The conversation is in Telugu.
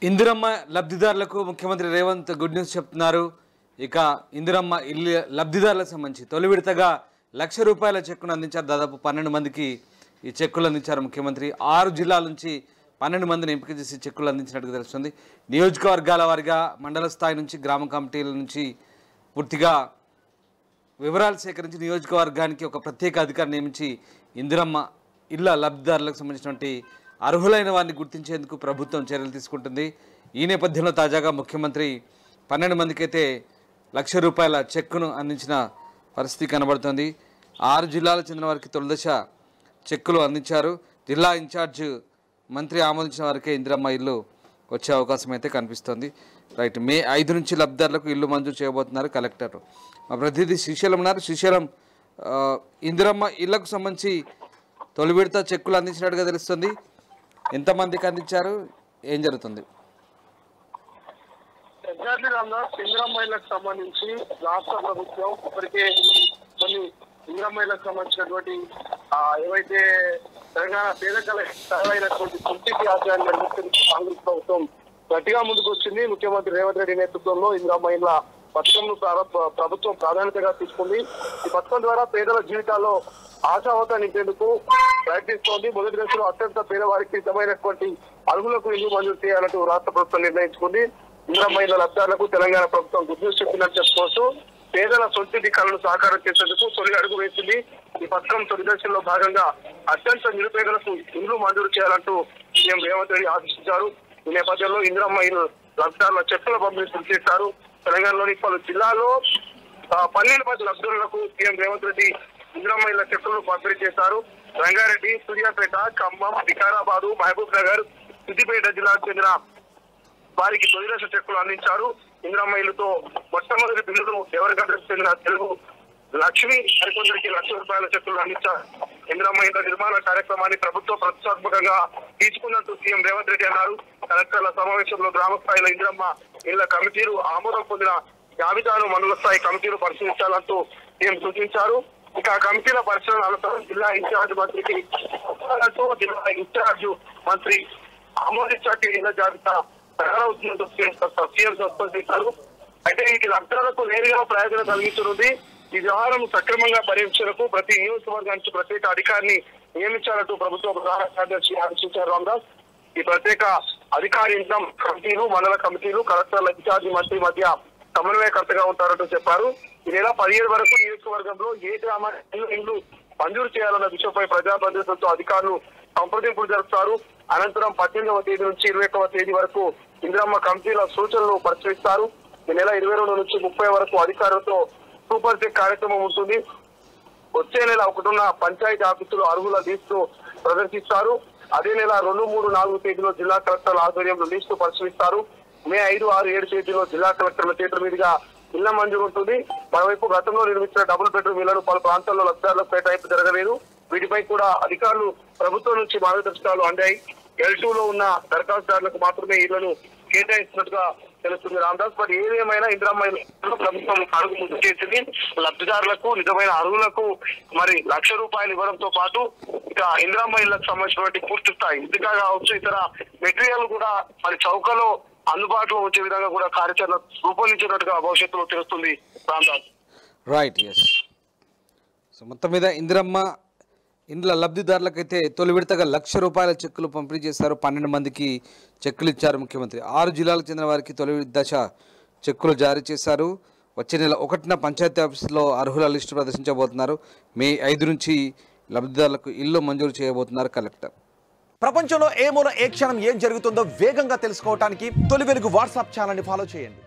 ఇందిరమ్మ లబ్ధిదారులకు ముఖ్యమంత్రి రేవంత్ గుడ్ న్యూస్ చెప్తున్నారు. ఇక ఇందిరమ్మ ఇల్లు లబ్ధిదారులకు సంబంధించి తొలి విడతగా ₹1,00,000 చెక్కును అందించారు. దాదాపు 12 మందికి ఈ చెక్కులు అందించారు ముఖ్యమంత్రి. 6 జిల్లాల నుంచి 12 మందిని ఎంపిక చేసి చెక్కులు అందించినట్టుగా తెలుస్తుంది. నియోజకవర్గాల వారిగా మండల స్థాయి నుంచి గ్రామ కమిటీల నుంచి పూర్తిగా వివరాలు సేకరించి నియోజకవర్గానికి ఒక ప్రత్యేక అధికారిని నియమించి ఇందిరమ్మ ఇళ్ల లబ్ధిదారులకు సంబంధించినటువంటి అర్హులైన వారిని గుర్తించేందుకు ప్రభుత్వం చర్యలు తీసుకుంటుంది. ఈ నేపథ్యంలో తాజాగా ముఖ్యమంత్రి 12 మందికైతే ₹1,00,000 చెక్కును అందించిన పరిస్థితి కనబడుతోంది. 6 జిల్లాలకు చెందిన వారికి తొలిదశ చెక్కులు అందించారు. జిల్లా ఇన్ఛార్జ్ మంత్రి ఆమోదించిన వారికే ఇందిరమ్మ ఇల్లు వచ్చే అవకాశం అయితే కనిపిస్తోంది. రైట్, మే 5 నుంచి లబ్ధిదారులకు ఇల్లు మంజూరు చేయబోతున్నారు కలెక్టర్. మా ప్రతినిధి శ్రీశైలం ఉన్నారు. శ్రీశైలం, ఇందిరమ్మ ఇళ్లకు సంబంధించి తొలి విడత చెక్కులు అందించినట్టుగా తెలుస్తుంది. ఎంతమందికి అందించారు, ఏం జరుగుతుంది? ఇందిరమ్మ ఇళ్లకు సంబంధించి రాష్ట్ర ప్రభుత్వం ఇప్పటికే కొన్ని ఇందిరమ్మ ఇళ్లకు సంబంధించినటువంటి ఏవైతే తెలంగాణ పేదకల సరైనటువంటి సొంతికి ఆశయాన్ని నిర్మిస్తున్న కాంగ్రెస్ ప్రభుత్వం గట్టిగా ముందుకు వచ్చింది. ముఖ్యమంత్రి రేవంత్ రెడ్డి నేతృత్వంలో ఇందిరమ్మ ఇళ్ల పథకంను ప్రభుత్వం ప్రాధాన్యతగా తీసుకుంది. ఈ పథకం ద్వారా పేదల జీవితాల్లో ఆశావత నింపేందుకు ప్రయత్నిస్తోంది. మొదటి దశలో అత్యంత పేదవారికి నిజమైనటువంటి అర్హులకు ఇల్లు మంజూరు చేయాలంటూ రాష్ట్ర ప్రభుత్వం నిర్ణయించుకుంది. ఇందిరమ్మ ఇళ్ల లబ్ధాలకు తెలంగాణ ప్రభుత్వం గుడ్ న్యూస్ చెప్పినట్టు చెప్పుకోవచ్చు. పేదల సొంతింటి కళను సాకారం చేసేందుకు తొలి అడుగు వేసింది. ఈ పథకం తొలి దశలో భాగంగా అత్యంత నిరుపేదలకు ఇల్లు మంజూరు చేయాలంటూ సీఎం రేవంత్ రెడ్డి ఆదేశించారు. ఈ నేపథ్యంలో ఇందిరమ్మ ఇల్లు లబ్ధారుల చెక్కుల పంపిణీ పూర్తి చేశారు. తెలంగాణలోని పలు జిల్లాల్లో 12 మంది లబ్ధారులకు సీఎం రేవంత్ రెడ్డి ఇందిరమ్మ ఇళ్ల చెక్కులను పంపిణీ చేశారు. రంగారెడ్డి, సూర్యాపేట, ఖమ్మం, వికారాబాద్, మహబూబ్ నగర్, సిద్దిపేట జిల్లాకు చెందిన వారికి తొలి దశ చెక్కులు అందించారు. ఇందిరమ్మ ఇల్లుతో మొట్టమొదటి బిల్లును దేవరగడ్డకు చెందిన తెలుగు లక్ష్మి మరికొందరికి ₹1,00,000 చెక్కులు అందించారు. ఇందిరమ్మ ఇళ్ల నిర్మాణ కార్యక్రమాన్ని ప్రభుత్వం ప్రతిష్టాత్మకంగా తీసుకున్నట్టు సీఎం రేవంత్ రెడ్డి అన్నారు. కలెక్టర్ల సమావేశంలో గ్రామ స్థాయిలో ఇందిరమ్మ ఇళ్ల కమిటీలు ఆమోదం పొందిన జాబితాను మండల స్థాయి కమిటీలు పరిశీలించాలంటూ సీఎం సూచించారు. ఇక కమిటీల పరిశీలన అనంతరం జిల్లా ఇన్ఛార్జ్ మంత్రికి జిల్లా ఇన్ఛార్జ్ మంత్రి ఆమోదించాక ఇళ్ల జాబితా తయారవుతుందంటూ సీఎం స్పష్టం చేశారు. అయితే ఈ లబ్ధాలకు నేరుగా ప్రయోజనం కలిగించనుంది. ఈ వ్యవహారం సక్రమంగా పర్యవేక్షణకు ప్రతి నియోజకవర్గానికి ప్రత్యేక అధికారిని నియమించాలంటూ ప్రభుత్వ ప్రధాన కార్యదర్శి ఆదేశించారు రామదాస్. ఈ ప్రత్యేక అధికారి కమిటీలు, మండల కమిటీలు కలెక్టర్ల ఇన్ఛార్జి మంత్రి మధ్య సమన్వయకర్తగా ఉంటారంటూ చెప్పారు. ఈ నెల 17 వరకు నియోజకవర్గంలో ఏ గ్రామానికి ఇల్లు మంజూరు చేయాలన్న విషయంపై ప్రజాప్రతినిధులతో అధికారులు సంప్రదింపులు జరుపుతారు. అనంతరం 18వ తేదీ నుంచి 21వ తేదీ వరకు ఇందిరమ్మ కమిటీల సూచనలు పరిశీలిస్తారు. ఈ నెల 22 నుంచి 30 వరకు అధికారులతో సూపర్ చెక్ కార్యక్రమం ఉంటుంది. వచ్చే నెల 1న పంచాయతీ ఆఫీసులు అర్హుల లిస్టు ప్రదర్శిస్తారు. అదే నెల 2, 3, 4 తేదీలో జిల్లా కలెక్టర్ల ఆధ్వర్యంలో లిస్టు పరిశీలిస్తారు. మే 5, 6, 7 తేదీలో జిల్లా కలెక్టర్ల చేతుల మీదుగా ఇళ్ల మంజూరు ఉంటుంది. మరోవైపు గతంలో నిర్మించిన డబుల్ బెడ్రూమ్ ఇళ్లను పలు ప్రాంతాల్లో లబ్ధిదారులకు కేటాయింపు జరగలేదు. వీటిపై కూడా అధికారులు ప్రభుత్వం నుంచి మార్గదర్శకాలు అందాయి. L2లో ఉన్న దరఖాస్తుదారులకు మాత్రమే ఇళ్లను కేటాయిస్తున్నట్టుగా తెలుస్తుంది రామదాస్. బట్ ఏదేమైనా ఇందిరమ్మ ఇళ్లను ప్రభుత్వం అడుగు ముందు చేసింది. లబ్ధిదారులకు నిజమైన అర్హులకు మరి ₹1,00,000 ఇవ్వడంతో పాటు ఇక ఇందిరమ్మ ఇళ్లకు సంబంధించినటువంటి పూర్తి స్థాయి ఇదిగా కావచ్చు, ఇతర మెటీరియల్ కూడా మరి చౌకలో అందుబాటులో వచ్చే విధంగా కూడా కార్యాచరణ రూపొందించినట్టుగా భవిష్యత్తులో తెలుస్తుంది రామదాస్. Right, yes. సో మొత్తం మీద ఇందిరమ్మ ఇండ్ల లబ్ధిదారులకైతే తొలి విడతగా ₹1,00,000 చెక్కులు పంపిణీ చేశారు. 12 మందికి చెక్కులు ఇచ్చారు ముఖ్యమంత్రి. 6 జిల్లాలకు చెందిన వారికి తొలి దశ చెక్కులు జారీ చేశారు. వచ్చే నెల 1న పంచాయతీ ఆఫీసులో అర్హుల లిస్టు ప్రదర్శించబోతున్నారు. మే 5 నుంచి లబ్ధిదారులకు ఇల్లు మంజూరు చేయబోతున్నారు కలెక్టర్. ప్రపంచంలో ఏ మూల ఏ క్షణం ఏం జరుగుతుందో వేగంగా తెలుసుకోవడానికి తొలి వెలుగు వాట్సాప్ ఛానల్ని ఫాలో చేయండి.